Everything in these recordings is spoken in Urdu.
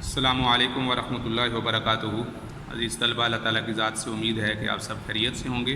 السلام علیکم ورحمۃ اللہ وبرکاتہ۔ عزیز طلبہ، اللہ تعالیٰ کی ذات سے امید ہے کہ آپ سب خیریت سے ہوں گے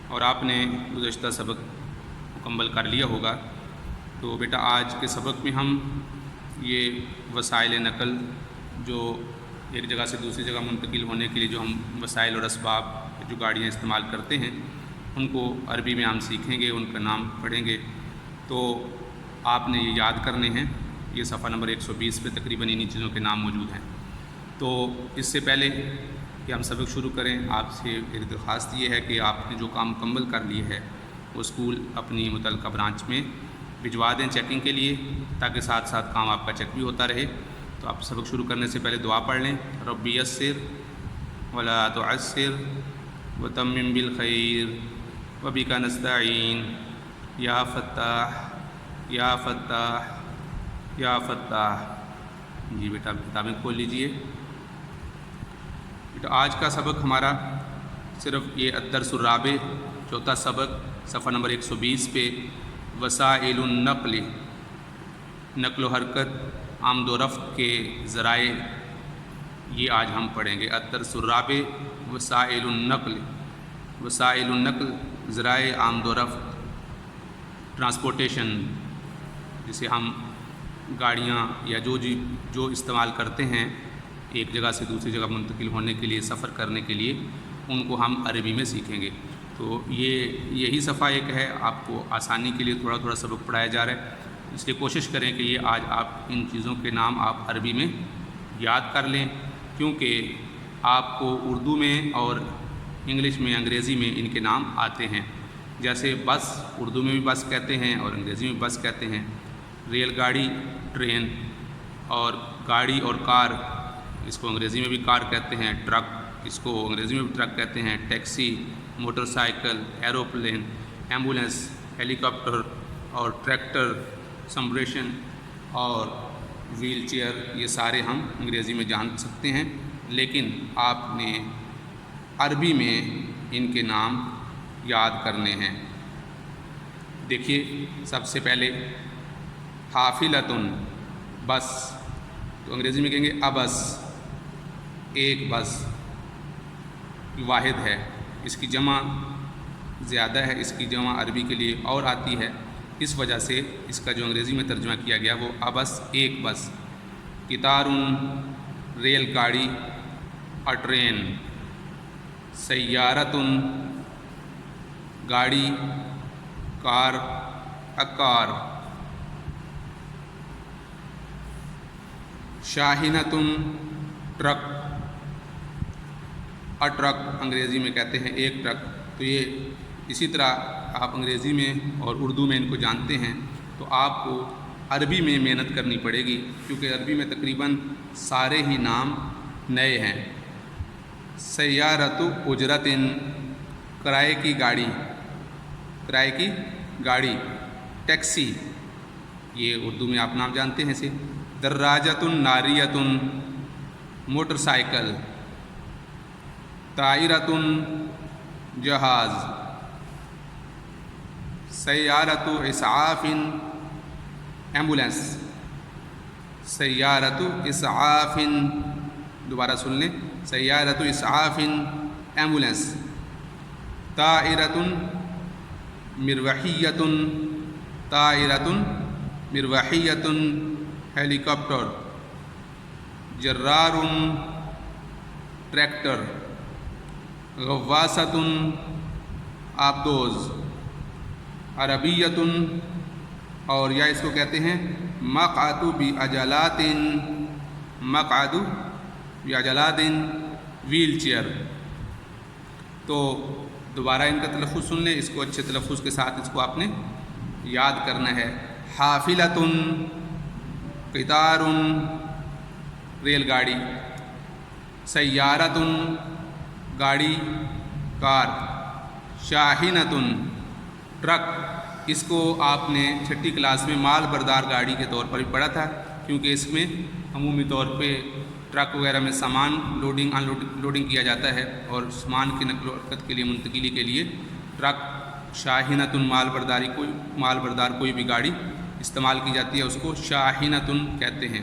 اور آپ نے گزشتہ سبق مکمل کر لیا ہوگا۔ تو بیٹا آج کے سبق میں ہم یہ وسائل نقل جو ایک جگہ سے دوسری جگہ منتقل ہونے کے لیے جو ہم وسائل اور اسباب جو گاڑیاں استعمال کرتے ہیں ان کو عربی میں ہم سیکھیں گے، ان کا نام پڑھیں گے۔ تو آپ نے یہ یاد کرنے ہیں، یہ صفحہ نمبر 120 پہ تقریباً انہی چیزوں کے نام موجود ہیں۔ تو اس سے پہلے کہ ہم سبق شروع کریں، آپ سے ایک درخواست یہ ہے کہ آپ نے جو کام مکمل کر لی ہے وہ اسکول اپنی متعلقہ برانچ میں بھجوا دیں چیکنگ کے لیے، تاکہ ساتھ ساتھ کام آپ کا چیک بھی ہوتا رہے۔ تو آپ سبق شروع کرنے سے پہلے دعا پڑھ لیں، ربی یسر ولا تعسر وتمم بالخیر وبک نستعین یا فتاح یا فتاح یا فتاح۔ جی بیٹا کتابیں کھول لیجئے۔ بیٹا آج کا سبق ہمارا صرف یہ الدرس الرابع، چوتھا سبق، صفحہ نمبر 120 پہ وسائل النقل، نقل و حرکت، آمد و رفت کے ذرائع، یہ آج ہم پڑھیں گے۔ الدرس الرابع وسائل النقل، وسائل النقل ذرائع آمد و رفت، ٹرانسپورٹیشن، جسے ہم گاڑیاں یا جو استعمال کرتے ہیں ایک جگہ سے دوسری جگہ منتقل ہونے کے لیے، سفر کرنے کے لیے، ان کو ہم عربی میں سیکھیں گے۔ تو یہی صفحہ ایک ہے، آپ کو آسانی کے لیے تھوڑا تھوڑا سبق پڑھایا جا رہا ہے، اس لیے کوشش کریں کہ یہ آج آپ ان چیزوں کے نام آپ عربی میں یاد کر لیں، کیونکہ آپ کو اردو میں اور انگلش میں، انگریزی میں ان کے نام آتے ہیں۔ جیسے بس، اردو میں بھی بس کہتے ہیں اور انگریزی میں بس کہتے ہیں۔ ریل گاڑی، ٹرین، اور گاڑی اور کار، اس کو انگریزی میں بھی کار کہتے ہیں۔ ٹرک، اس کو انگریزی میں بھی ٹرک کہتے ہیں۔ Taxi, motorcycle, aeroplane, ambulance, helicopter اور ٹریکٹر، سمبریشن اور ویل چیئر، یہ سارے ہم انگریزی میں جان سکتے ہیں، لیکن آپ نے عربی میں ان کے نام یاد کرنے ہیں۔ دیکھیے سب سے پہلے حافلتن، بس، تو انگریزی میں کہیں گے ابس، ایک بس، واحد ہے، اس کی جمع زیادہ ہے، اس کی جمع عربی کے لیے اور آتی ہے، اس وجہ سے اس کا جو انگریزی میں ترجمہ کیا گیا وہ ابس، ایک بس۔ قطارن، ریل گاڑی اور ٹرین۔ سیارتن، گاڑی، کار، کار۔ شاہینتن، ٹرک، ٹرک انگریزی میں کہتے ہیں ایک ٹرک۔ تو یہ اسی طرح آپ انگریزی میں اور اردو میں ان کو جانتے ہیں، تو آپ کو عربی میں محنت کرنی پڑے گی، کیونکہ عربی میں تقریباً سارے ہی نام نئے ہیں۔ سیارت اجرتن، کرائے کی گاڑی، کرائے کی گاڑی۔ ٹیکسی، یہ اردو میں آپ نام جانتے ہیں اسے۔ دراجتن ناریتن، موٹر سائیکل۔ طائرتن، جہاز۔ سیارت اسعاف، ایمبولینس۔ سیارت اسعاف، دوبارہ سن لیں، سیارت اسعاف، ایمبولینس۔ طائرتن مروحیتن، طائرتن مروحیتن، ہیلی کاپٹر۔ جرارن، ٹریکٹر۔ غواصتن، آبدوز۔ عربیتن، اور یا اس کو کہتے ہیں مقعد بعجلات، مقعد بعجلات، ویل چیئر۔ تو دوبارہ ان کا تلفظ سن لیں، اس کو اچھے تلفظ کے ساتھ اس کو آپ نے یاد کرنا ہے۔ حافلتن، قطارن، ریل گاڑی۔ سیارتن، گاڑی، کار۔ شاہینتن، ٹرک، اس کو آپ نے چھٹی کلاس میں مال بردار گاڑی کے طور پر بھی پڑھا تھا، کیونکہ اس میں عمومی طور پہ ٹرک وغیرہ میں سامان لوڈنگ لوڈنگ کیا جاتا ہے، اور سامان کی نقل و حرکت کے لیے، منتقلی کے لیے ٹرک، شاہینتن، مال بردار کوئی بھی گاڑی استعمال کی جاتی ہے، اس کو شاہینتن کہتے ہیں۔